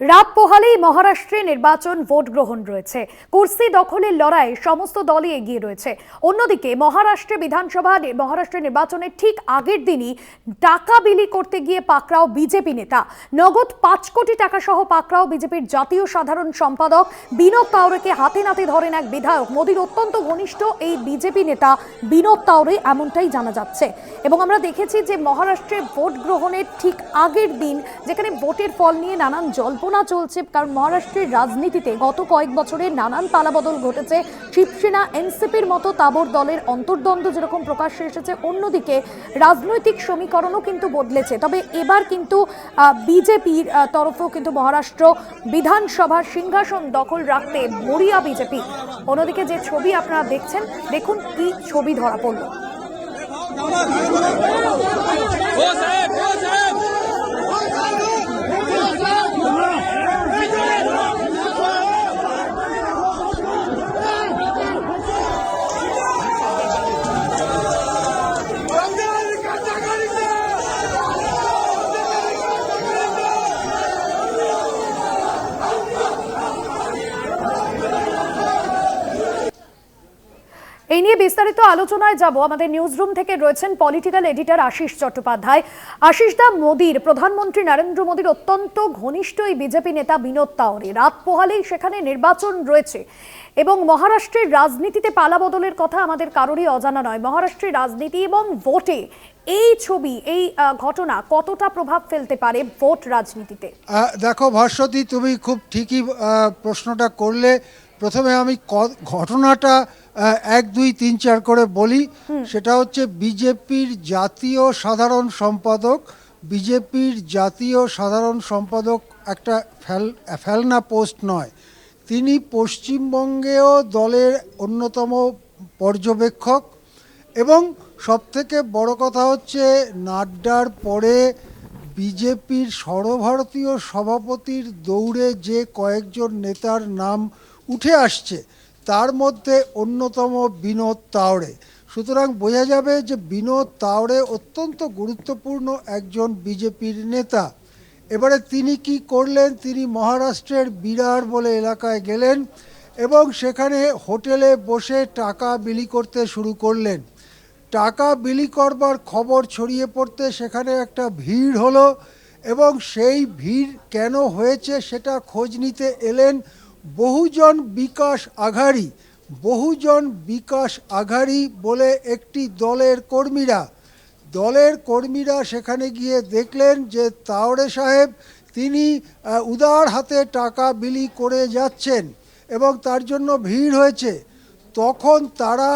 রাত পোহালেই মহারাষ্ট্রে নির্বাচন ভোট গ্রহণ রয়েছে। কুর্সি দখলের লড়াই সমস্ত দলই এগিয়ে রয়েছে। অন্যদিকে মহারাষ্ট্রের নির্বাচনের ঠিক আগের দিনই টাকা বিলি করতে গিয়ে পাকড়াও বিজেপি নেতা। নগদ 5 কোটি টাকা সহ পাকড়াও বিজেপির জাতীয় সাধারণ সম্পাদক বিনোদ তাওরেকে হাতে নাতে ধরেন এক বিধায়ক। মোদির অত্যন্ত ঘনিষ্ঠ এই বিজেপি নেতা বিনোদ তাওরে, এমনটাই জানা যাচ্ছে। এবং আমরা দেখেছি যে মহারাষ্ট্রে ভোট গ্রহণের ঠিক আগের দিন যেখানে ভোটের ফল নিয়ে নানান জল্পনা চলছে, কারণ মহারাষ্ট্রের রাজনীতিতে গত কয়েক বছরে নানান পালাবদল ঘটেছে। শিবসেনা এনসিপির মতো তাবড় দলের অন্তর্দ্বন্দ্ব যেরকম প্রকাশ্যে এসেছে, অন্যদিকে রাজনৈতিক সমীকরণও কিন্তু বদলেছে। তবে এবার কিন্তু বিজেপির তরফেও কিন্তু মহারাষ্ট্র বিধানসভার সিংহাসন দখল রাখতে মরিয়া বিজেপি। অন্যদিকে যে ছবি আপনারা দেখছেন, দেখুন কি ছবি ধরা পড়ল। এই নিয়ে বিস্তারিত আলোচনায় যাব। আমাদের নিউজরুম থেকে রয়েছেন পলিটিক্যাল এডিটর আশিস চট্টোপাধ্যায়। আশিস দা, প্রধানমন্ত্রী নরেন্দ্র মোদীর অত্যন্ত ঘনিষ্ঠ এই বিজেপি নেতা বিনোদ তাওরে রাত পোহালেই সেখানে নির্বাচন রয়েছে এবং মহারাষ্ট্রের রাজনীতিতে পালাবদলের কথা আমাদের কারোরই অজানা নয়। মহারাষ্ট্রের রাজনীতি এবং ভোটে এই ছবি, এই ঘটনা কতটা প্রভাব ফেলতে পারে ভোট রাজনীতিতে? দেখো ভাস্বতী, তুমি খুব ঠিকই প্রশ্নটা করলে। প্রথমে আমি ঘটনাটা 1, 2, 3, 4 করে বলি। সেটা হচ্ছে বিজেপির জাতীয় সাধারণ সম্পাদক একটা ফেলনা পোস্ট নয়। তিনি পশ্চিমবঙ্গেও দলের অন্যতম পর্যবেক্ষক এবং সবথেকে বড় কথা হচ্ছে নাড্ডার পরে বিজেপির সর্বভারতীয় সভাপতির দৌড়ে যে কয়েকজন নেতার নাম উঠে আসছে তার মধ্যে অন্যতম বিনোদ তাওরে। সুতরাং বোঝা যাবে যে বিনোদ তাওরে অত্যন্ত গুরুত্বপূর্ণ একজন বিজেপির নেতা। এবারে তিনি কি করলেন, তিনি মহারাষ্ট্রের বিরার বলে এলাকায় গেলেন এবং সেখানে হোটেলে বসে টাকা বিলি করতে শুরু করলেন। টাকা বিলি করবার খবর ছড়িয়ে পড়তে সেখানে একটা ভিড় হলো এবং সেই ভিড় কেন হয়েছে সেটা খোঁজ নিতে এলেন বহুজন বিকাশ আঘাড়ি বলে একটি দলের কর্মীরা সেখানে গিয়ে দেখলেন যে তাওরে সাহেব তিনি উদার হাতে টাকা বিলি করে যাচ্ছেন এবং তার জন্য ভিড় হয়েছে। তখন তারা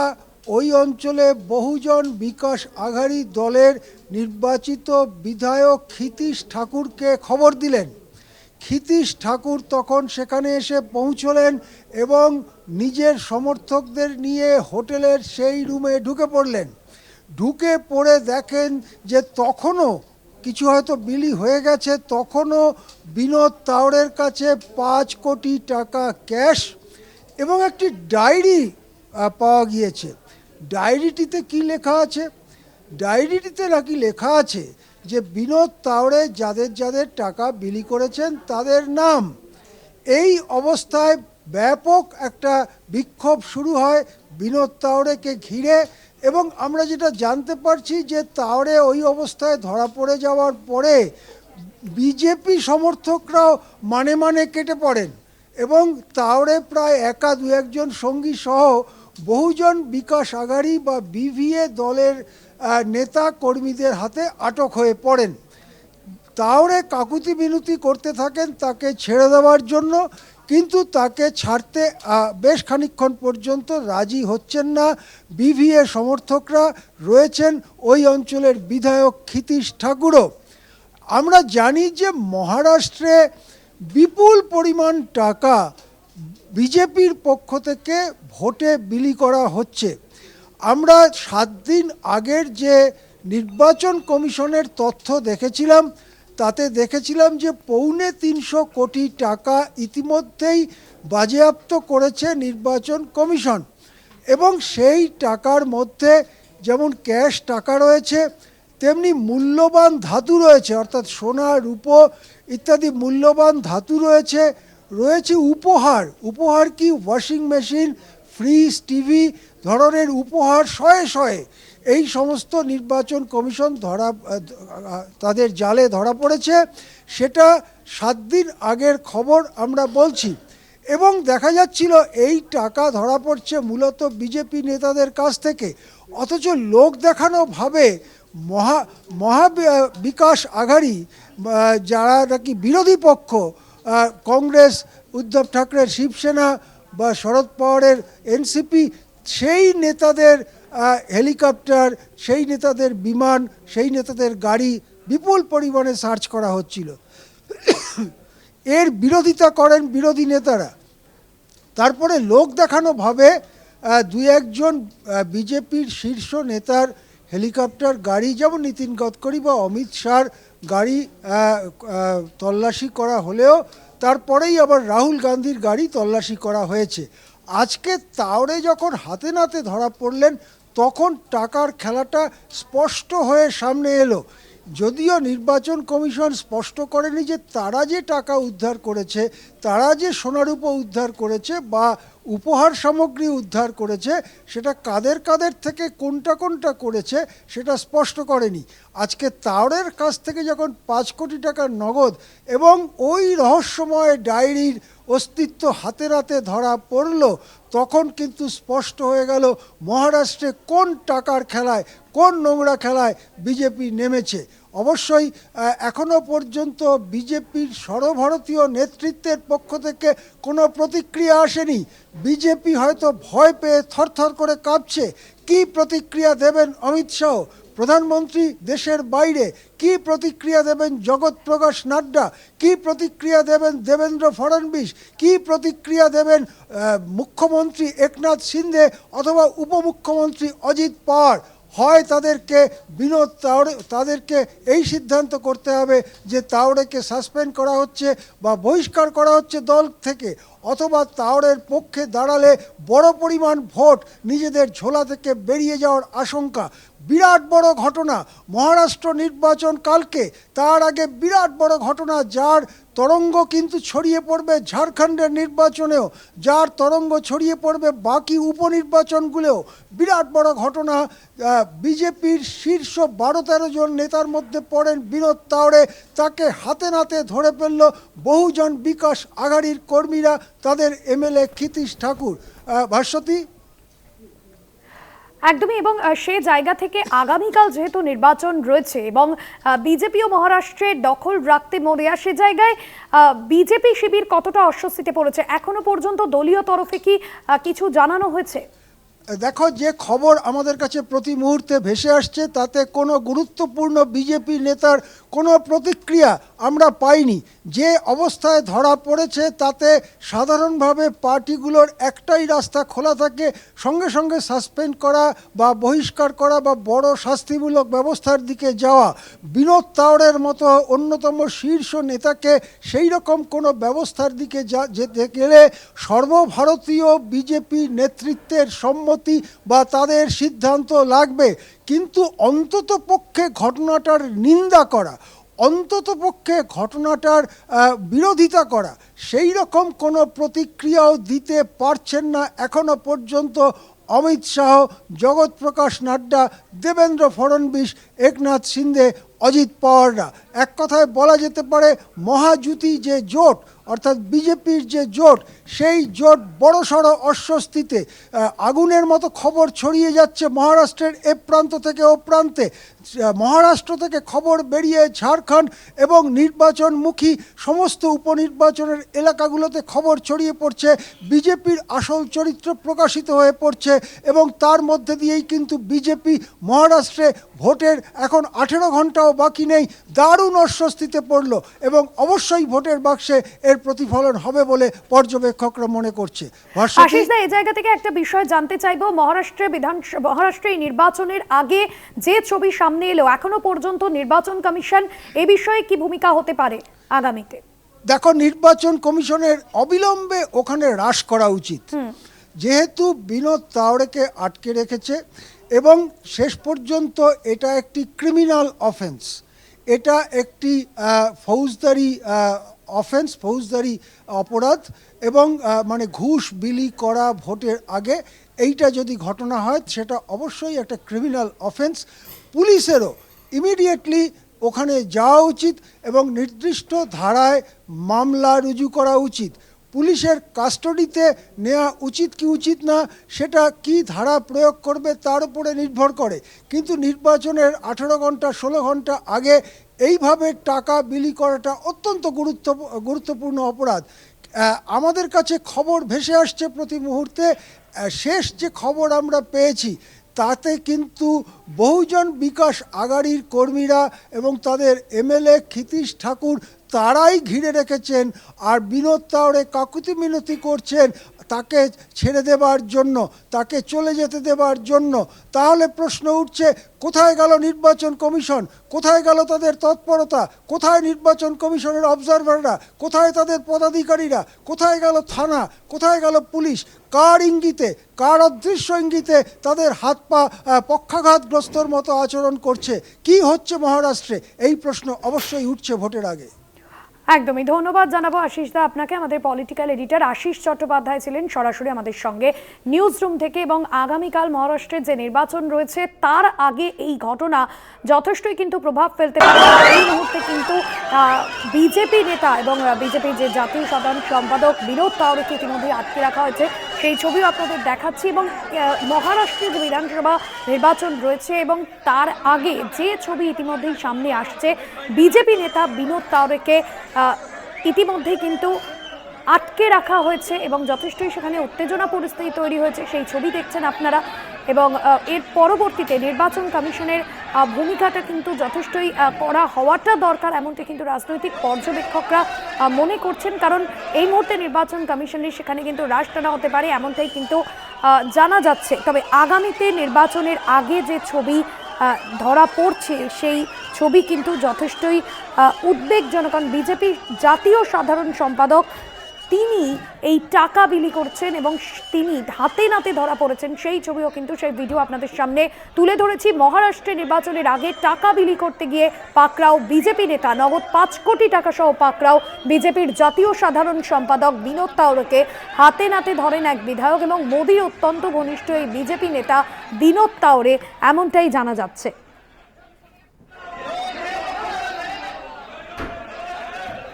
ওই অঞ্চলে বহুজন বিকাশ আঘাড়ি দলের নির্বাচিত বিধায়ক ক্ষিতীশ ঠাকুরকে খবর দিলেন। ক্ষিতীশ ঠাকুর তখন সেখানে এসে পৌঁছলেন এবং নিজের সমর্থকদের নিয়ে হোটেলের সেই রুমে ঢুকে পড়ে দেখেন যে তখনও কিছু হয়তো বিলি হয়ে গেছে। তখনও বিনোদ তাওরের কাছে 5 কোটি টাকা ক্যাশ এবং একটি ডায়েরি পাওয়া গিয়েছে। ডায়েরিটিতে কি লেখা আছে? ডায়েরিটিতে নাকি লেখা আছে যে বিনোদ তাওরে যাদের টাকা বিলি করেছেন তাদের নাম। এই অবস্থায় ব্যাপক একটা বিক্ষোভ শুরু হয় বিনোদ তাওরেকে ঘিরে এবং আমরা যেটা জানতে পারছি যে তাওরে ওই অবস্থায় ধরা পড়ে যাওয়ার পরে বিজেপি সমর্থকরাও মানে কেটে পড়েন এবং তাওরে প্রায় 1-2 জন সঙ্গী সহ বহুজন বিকাশ আঘাড়ি বা বিভিএ দলের নেতা কর্মীদের হাতে আটক হয়ে পড়েন। তাওরে কাকুতি মিনতি করতে থাকেন তাকে ছেড়ে দেওয়ার জন্য, কিন্তু তাকে ছাড়তে বেশ খানিকক্ষণ পর্যন্ত রাজি হচ্ছেন না বিভিএ সমর্থকরা। রয়েছেন ওই অঞ্চলের বিধায়ক ক্ষিতীশ ঠাকুরও। আমরা জানি যে মহারাষ্ট্রে বিপুল পরিমাণ টাকা বিজেপির পক্ষ থেকে ভোটে বিলি করা হচ্ছে। আমরা 7 দিন আগের যে নির্বাচন কমিশনের তথ্য দেখেছিলাম তাতে দেখেছিলাম যে 350 কোটি টাকা ইতিমধ্যেই বাজেয়াপ্ত করেছে নির্বাচন কমিশন এবং সেই টাকার মধ্যে যেমন ক্যাশ টাকা রয়েছে তেমনি মূল্যবান ধাতু রয়েছে, অর্থাৎ সোনা রূপো ইত্যাদি মূল্যবান ধাতু রয়েছে, রয়েছে উপহার। উপহার কি? ওয়াশিং মেশিন, ফ্রিজ, টিভি ধরনের উপহার শয়ে শয়ে। এই সমস্ত নির্বাচন কমিশন তাদের জালে ধরা পড়েছে। সেটা 7 দিন আগের খবর আমরা বলছি। এবং দেখা যাচ্ছিল এই টাকা ধরা পড়ছে মূলত বিজেপি নেতাদের কাছ থেকে, অথচ লোক দেখানোভাবে মহাবিকাশ আঘাড়ি, যারা নাকি বিরোধী পক্ষ, কংগ্রেস, উদ্ধব ঠাকরের শিবসেনা বা শরদ পাওয়ারের এনসিপি, সেই নেতাদের হেলিকপ্টার, সেই নেতাদের বিমান, সেই নেতাদের গাড়ি বিপুল পরিমাণে সার্চ করা হচ্ছিল। এর বিরোধিতা করেন বিরোধী নেতারা। তারপরে লোক দেখানোভাবে 2-1 বিজেপির শীর্ষ নেতার হেলিকপ্টার গাড়ি, যেমন নীতিন গডকরি বা অমিত শাহর গাড়ি তল্লাশি করা হলেও তারপরেই আবার রাহুল গান্ধীর গাড়ি তল্লাশি করা হয়েছে। আজকে তাওড়ে যখন হাতে নাতে ধরা পড়লেন, তখন টাকার খেলাটা স্পষ্ট হয়ে সামনে এলো। যদিও নির্বাচন কমিশন স্পষ্ট করেনি যে তারা যে টাকা উদ্ধার করেছে, তারা যে সোনারূপো উদ্ধার করেছে বা উপহার সামগ্রী উদ্ধার করেছে, সেটা কাদের কাদের থেকে কোনটা কোনটা করেছে সেটা স্পষ্ট করেনি। আজকে তাওড়ের কাছ থেকে যখন 5 কোটি টাকার নগদ এবং ওই রহস্যময় ডায়েরির অস্তিত্ব হাতে নাতে ধরা পড়ল, তখন কিন্তু স্পষ্ট হয়ে গেল মহারাষ্ট্রে কোন টাকার খেলায়, কোন নোংরা খেলায় বিজেপি নেমেছে। অবশ্যই এখনো পর্যন্ত বিজেপির সর্বভারতীয় নেতৃত্বের পক্ষ থেকে কোনো প্রতিক্রিয়া আসেনি। বিজেপি হয়তো ভয় পেয়ে থরথর করে কাঁপছে। কি প্রতিক্রিয়া দেবেন অমিত শাহ প্রধানমন্ত্রী দেশের বাইরে? কি প্রতিক্রিয়া দেবেন জগৎ প্রকাশ নাড্ডা? কি প্রতিক্রিয়া দেবেন দেবেন্দ্র ফডনবিস? কি প্রতিক্রিয়া দেবেন মুখ্যমন্ত্রী একনাথ শিন্দে অথবা উপমুখ্যমন্ত্রী অজিত পাওয়ার? হয় তাদেরকে এই সিদ্ধান্ত করতে হবে যে তাওড়েকে সাসপেন্ড করা হচ্ছে বা বহিষ্কার করা হচ্ছে দল থেকে, অথবা তাওড়ের পক্ষে দাঁড়ালে বড় পরিমাণ ভোট নিজেদের ঝোলা থেকে বেরিয়ে যাওয়ার আশঙ্কা। বিরাট বড় ঘটনা মহারাষ্ট্র নির্বাচন কালকে, তার আগে বিরাট বড় ঘটনা, যার তরঙ্গ কিন্তু ছড়িয়ে পড়বে ঝাড়খণ্ডের নির্বাচনেও, যার তরঙ্গ ছড়িয়ে পড়বে বাকি উপনির্বাচনগুলোও। বিরাট বড় ঘটনা। বিজেপির শীর্ষ 12-13 জন নেতার মধ্যে পড়েন বিনোদ তাওড়ে। তাকে হাতে নাতে ধরে ফেলল বহুজন বিকাশ আঘাড়ির কর্মীরা, তাদের এমএলএ ক্ষিতীশ ঠাকুর। ভাস্বতী? একদমই। এবং সে জায়গা থেকে আগামীকাল যেহেতু নির্বাচন রয়েছে এবং বিজেপিও মহারাষ্ট্রের দখল রাখতে মরিয়া, সে জায়গায় বিজেপি শিবির কতটা অস্বস্তিতে পড়েছে? এখনো পর্যন্ত দলীয় তরফে কি কিছু জানানো হয়েছে? দেখো, যে খবর আমাদের কাছে প্রতি মুহূর্তে ভেসে আসছে তাতে কোনো গুরুত্বপূর্ণ বিজেপি নেতার কোনো প্রতিক্রিয়া আমরা পাইনি। যে অবস্থায় ধরা পড়েছে তাতে সাধারণভাবে পার্টিগুলোর একটাই রাস্তা খোলা থাকে, সঙ্গে সঙ্গে সাসপেন্ড করা বা বহিষ্কার করা বা বড় শাস্তিমূলক ব্যবস্থার দিকে যাওয়া। বিনোদ তাওড়ের মতো অন্যতম শীর্ষ নেতাকে সেই রকম কোনো ব্যবস্থার দিকে যেতে গেলে সর্বভারতীয় বিজেপি নেতৃত্বের সম্মতি বা তাদের সিদ্ধান্ত লাগবে। কিন্তু অন্তত পক্ষে ঘটনাটার নিন্দা করা, অন্তত পক্ষে ঘটনাটার বিরোধিতা করা, সেই রকম কোনো প্রতিক্রিয়াও দিতে পারছেন না এখনো পর্যন্ত অমিত শাহ, জগৎ প্রকাশ নাড্ডা, দেবেন্দ্র ফডনবিস, একনাথ শিন্দে, অজিত পাওয়াররা। এক কথায় বলা যেতে পারে মহাজুতি যে জোট, অর্থাৎ বিজেপির যে জোট, সেই জোট বড়সড় অস্বস্তিতে। আগুনের মতো খবর ছড়িয়ে যাচ্ছে মহারাষ্ট্রের এ প্রান্ত থেকে ও প্রান্তে। মহারাষ্ট্র থেকে খবর বেরিয়ে ঝাড়খণ্ড এবং নির্বাচনমুখী সমস্ত উপনির্বাচনের এলাকাগুলোতে খবর ছড়িয়ে পড়ছে। বিজেপির আসল চরিত্র প্রকাশিত হয়ে পড়ছে এবং তার মধ্যে দিয়েই কিন্তু বিজেপি মহারাষ্ট্রে ভোটের এখন 18 ঘন্টাও বাকি নেই, দারুণ অস্বস্তিতে পড়ল এবং অবশ্যই ভোটের বাক্সে এর প্রতিফলন হবে বলে পর্যবেক্ষকরা মনে করছে। আশিস দা, এই জায়গা থেকে একটা বিষয় জানতে চাইবো, মহারাষ্ট্রে নির্বাচনের আগে যে ছবি সামনে এলো, এখনো পর্যন্ত নির্বাচন কমিশন এ বিষয়ে কি ভূমিকা হতে পারে আগামীতে? দেখো, নির্বাচন কমিশনের অবিলম্বে ওখানে হ্রাস করা উচিত, যেহেতু বিনোদ তাওড়েকে আটকে রেখেছে এবং শেষ পর্যন্ত এটা একটি ক্রিমিনাল অফেন্স। এটা একটি ফৌজদারি অফেন্স, ফৌজদারি অপরাধ, এবং মানে ঘুষ বিলি করা ভোটের আগে এইটা যদি ঘটনা হয় সেটা অবশ্যই একটা ক্রিমিনাল অফেন্স। পুলিশেরও ইমিডিয়েটলি ওখানে যাওয়া উচিত এবং নির্দিষ্ট ধারায় মামলা রুজু করা উচিত। পুলিশের কাস্টডিতে নেওয়া উচিত কি উচিত না সেটা কি ধারা প্রয়োগ করবে তার উপরে নির্ভর করে, কিন্তু নির্বাচনের 18 ঘন্টা 16 ঘন্টা আগে এইভাবে টাকা বিলি করাটা অত্যন্ত গুরুত্বপূর্ণ অপরাধ। আমাদের কাছে খবর ভেসে আসছে প্রতি মুহূর্তে, শেষ যে খবর আমরা পেয়েছি তাতে কিন্তু বহুজন বিকাশ আগাড়ির কর্মীরা এবং তাদের এমএলএ ক্ষিতীশ ঠাকুর তারাই ঘিরে রেখেছেন আর বিনোদ তাওড়ে কাকুতি মিনতি করছেন তাকে ছেড়ে দেবার জন্য, তাকে চলে যেতে দেবার জন্য। তাহলে প্রশ্ন উঠছে, কোথায় গেল নির্বাচন কমিশন, কোথায় গেল তাদের তৎপরতা, কোথায় নির্বাচন কমিশনের অবজারভাররা, কোথায় তাদের পদাধিকারীরা, কোথায় গেল থানা, কোথায় গেল পুলিশ? কার ইঙ্গিতে, কার অদৃশ্য ইঙ্গিতে তাদের হাত পা পক্ষাঘাতগ্রস্তর মতো আচরণ করছে? কি হচ্ছে মহারাষ্ট্রে? এই প্রশ্ন অবশ্যই উঠছে ভোটের আগে। একদমই ধন্যবাদ জানাবো আশিস দা আপনাকে। আমাদের পলিটিক্যাল এডিটর আশিস চট্টোপাধ্যায় ছিলেন সরাসরি আমাদের সঙ্গে নিউজ রুম থেকে। এবং আগামীকাল মহারাষ্ট্রের যে নির্বাচন রয়েছে তার আগে এই ঘটনা যথেষ্টই কিন্তু প্রভাব ফেলতে পারে। এই মুহূর্তে কিন্তু বিজেপি নেতা এবং বিজেপির যে জাতীয় সাধারণ সম্পাদক বিনোদ তাওড়েকে ইতিমধ্যে আটকে রাখা হয়েছে, সেই ছবিও আপনাদের দেখাচ্ছি। এবং মহারাষ্ট্রের যে বিধানসভা নির্বাচন রয়েছে এবং তার আগে যে ছবি ইতিমধ্যেই সামনে আসছে, বিজেপি নেতা বিনোদ তাওড়েকে ইতিমধ্যেই কিন্তু আটকে রাখা হয়েছে এবং যথেষ্টই সেখানে উত্তেজনা পরিস্থিতি তৈরি হয়েছে, সেই ছবি দেখছেন আপনারা। এবং এর পরবর্তীতে নির্বাচন কমিশনের ভূমিকাটা কিন্তু যথেষ্টই কড়া হওয়াটা দরকার, এমনটি কিন্তু রাজনৈতিক পর্যবেক্ষকরা মনে করছেন। কারণ এই মুহূর্তে নির্বাচন কমিশনের সেখানে কিন্তু রাশ টানা হতে পারে, এমনটাই কিন্তু জানা যাচ্ছে। তবে আগামীতে নির্বাচনের আগে যে ছবি ধরা পড়ছে সেই ছবি কিন্তু যথেষ্টই উদ্বেগজনক। কারণ বিজেপির জাতীয় সাধারণ সম্পাদক তিনি এই টাকা বিলি করছেন এবং তিনি হাতে নাতে ধরা পড়েছেন, সেই ছবিও কিন্তু, সেই ভিডিও আপনাদের সামনে তুলে ধরেছি। মহারাষ্ট্রে নির্বাচনের আগে টাকা বিলি করতে গিয়ে পাকড়াও বিজেপি নেতা, নগদ 5 কোটি টাকা সহ পাকড়াও বিজেপির জাতীয় সাধারণ সম্পাদক বিনোদ তাওড়েকে। হাতে নাতে ধরেন এক বিধায়ক এবং মোদির অত্যন্ত ঘনিষ্ঠ এই বিজেপি নেতা বিনোদ তাওড়ে, এমনটাই জানা যাচ্ছে।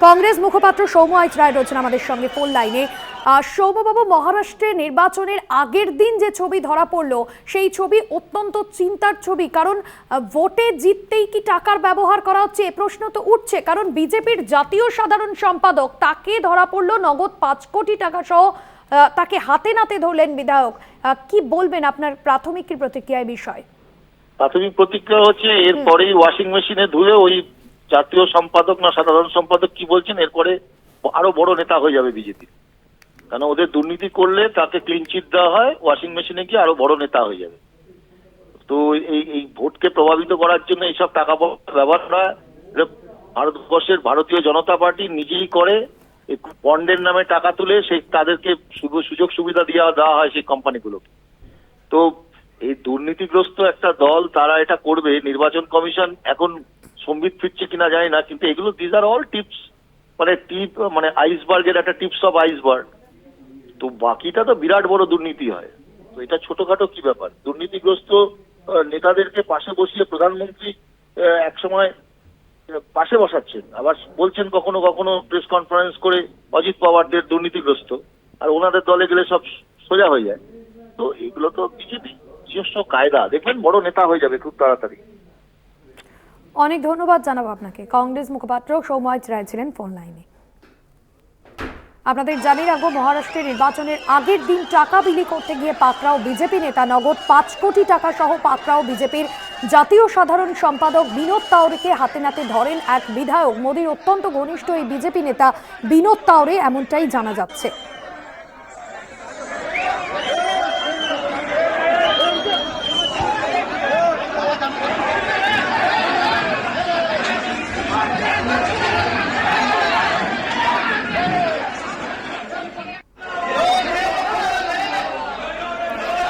কংগ্রেস মুখপাত্র সৌম্য আইচ রায় রয়েছেন আমাদের সঙ্গে ফোন লাইনে। সৌম্যবাবু, মহারাষ্ট্রে নির্বাচনের আগের দিন যে ছবি ধরা পড়লো সেই ছবি অত্যন্ত চিন্তার ছবি। কারণ ভোটে জিততেই কি টাকার ব্যবহার করা হচ্ছে এ প্রশ্ন তো উঠছে। কারণ বিজেপির জাতীয় সাধারণ সম্পাদক, তাকে ধরা পড়লো নগদ 5 কোটি টাকা সহ, তাকে হাতে নাতে ধরলেন বিধায়ক। কি বলবেন আপনার প্রাথমিক প্রতিক্রিয়া বিষয়? প্রাথমিক প্রতিক্রিয়া হচ্ছে এরপরেই ওয়াশিং মেশিনে ধুয়ে ওই জাতীয় সম্পাদক না সাধারণ সম্পাদক কি বলছেন, এরপরে আরো বড় নেতা হয়ে যাবে বিজেপি। কারণ ওদের দুর্নীতি করলে তাকে ক্লিন চিট দেওয়া হয়, ওয়াশিং মেশিনে গিয়ে আরো বড় নেতা হয়ে যাবে। তো এই ভোটকে প্রভাবিত করার জন্য এইসব টাকা ব্যবহার করা ভারতবর্ষের ভারতীয় জনতা পার্টি নিজেই করে। বন্ডের নামে টাকা তুলে সেই তাদেরকে সুযোগ সুবিধা দেওয়া হয় সেই কোম্পানিগুলোকে। তো এই দুর্নীতিগ্রস্ত একটা দল তারা এটা করবে। নির্বাচন কমিশন এখন সম্বিত ফিরছে কিনা জানি না, কিন্তু এগুলো দিস আর অল টিপস, মানে আইসবার্গের একটা টিপস অফ আইসবার্গ। তো বাকিটা তো বিরাট বড় দুর্নীতি হয়। তো এটা ছোটখাটো কি ব্যাপার? দুর্নীতিগ্রস্ত নেতাদেরকে পাশে বসিয়ে প্রধানমন্ত্রী একসময় পাশে বসাচ্ছেন, আবার বলছেন কখনো কখনো প্রেস কনফারেন্স করে অজিত পাওয়ারদের দুর্নীতিগ্রস্ত, আর ওনাদের দলে গেলে সব সোজা হয়ে যায়। তো এগুলো তো বিজেপি নিজস্ব কায়দা, দেখবেন বড় নেতা হয়ে যাবে খুব তাড়াতাড়ি। অনেক ধন্যবাদ জানাবো আপনাকে। কংগ্রেস মুখপাত্র সৌম্য আইচ রায় ছিলেন ফোন লাইনে। আপনাদের জানিয়ে রাখবো, মহারাষ্ট্রের নির্বাচনের আগের দিন টাকা বিলি করতে গিয়ে পাকড়াও বিজেপি নেতা, নগদ 5 কোটি টাকা সহ পাকড়াও বিজেপির জাতীয় সাধারণ সম্পাদক বিনোদ তাওড়েকে। হাতে নাতে ধরেন এক বিধায়ক, মোদির অত্যন্ত ঘনিষ্ঠ এই বিজেপি নেতা বিনোদ তাওড়ে, এমনটাই জানা যাচ্ছে।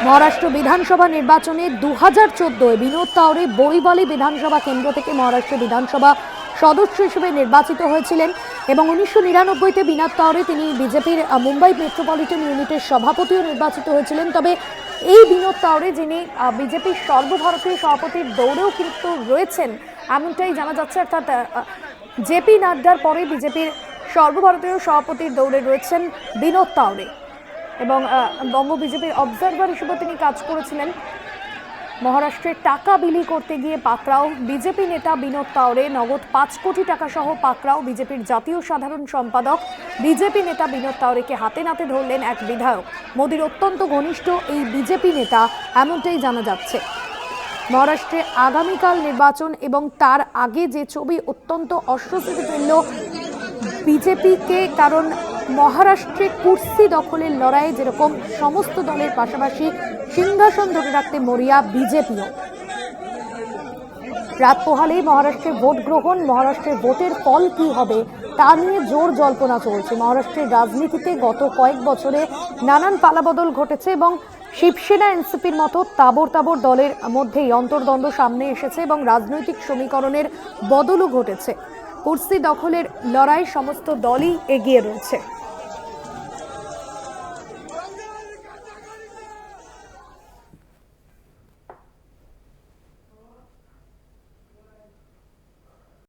মহারাষ্ট্র বিধানসভা নির্বাচনে 2014 বিনোদ তাওড়ে বরিবালি বিধানসভা কেন্দ্র থেকে মহারাষ্ট্র বিধানসভা সদস্য হিসেবে নির্বাচিত হয়েছিলেন এবং 1999-তে বিনোদ তাওড়ে তিনি বিজেপির মুম্বাই মেট্রোপলিটন ইউনিটের সভাপতিও নির্বাচিত হয়েছিলেন। তবে এই বিনোদ তাওড়ে, যিনি বিজেপির সর্বভারতীয় সভাপতির দৌড়েও কিন্তু রয়েছেন এমনটাই জানা যাচ্ছে, অর্থাৎ জেপি নাড্ডার পরে বিজেপির সর্বভারতীয় সভাপতির দৌড়ে রয়েছেন বিনোদ তাওড়ে এবং বঙ্গ বিজেপির অবজারভার হিসেবে তিনি কাজ করেছিলেন। মহারাষ্ট্রে টাকা বিলি করতে গিয়ে পাকড়াও বিজেপি নেতা বিনোদ তাওড়ে, নগদ 5 কোটি টাকা সহ পাকড়াও বিজেপির জাতীয় সাধারণ সম্পাদক। বিজেপি নেতা বিনোদ তাওড়েকে হাতে নাতে ধরলেন এক বিধায়ক। মোদির অত্যন্ত ঘনিষ্ঠ এই বিজেপি নেতা এমনটাই জানা যাচ্ছে। মহারাষ্ট্রে আগামীকাল নির্বাচন এবং তার আগে যে ছবি অত্যন্ত অস্বস্তিতে ফেলল বিজেপিকে, কারণ মহারাষ্ট্রে কুর্সি দখলের লড়াইয়ে যেরকম সমস্ত দলের পাশাপাশি সিংহাসন ধরে রাখতে মরিয়া বিজেপিও। রাত পোহালেই মহারাষ্ট্রে ভোট গ্রহণ। মহারাষ্ট্রের ভোটের ফল কি হবে তা নিয়ে জোর জল্পনা চলছে। মহারাষ্ট্রের রাজনীতিতে গত কয়েক বছরে নানান পালাবদল ঘটেছে এবং শিবসেনা, এনসিপির মতো তাবর তাবর দলের মধ্যেই অন্তর্দ্বন্দ্ব সামনে এসেছে এবং রাজনৈতিক সমীকরণের বদলও ঘটেছে। কুর্সি দখলের লড়াই সমস্ত দলই এগিয়ে রয়েছে।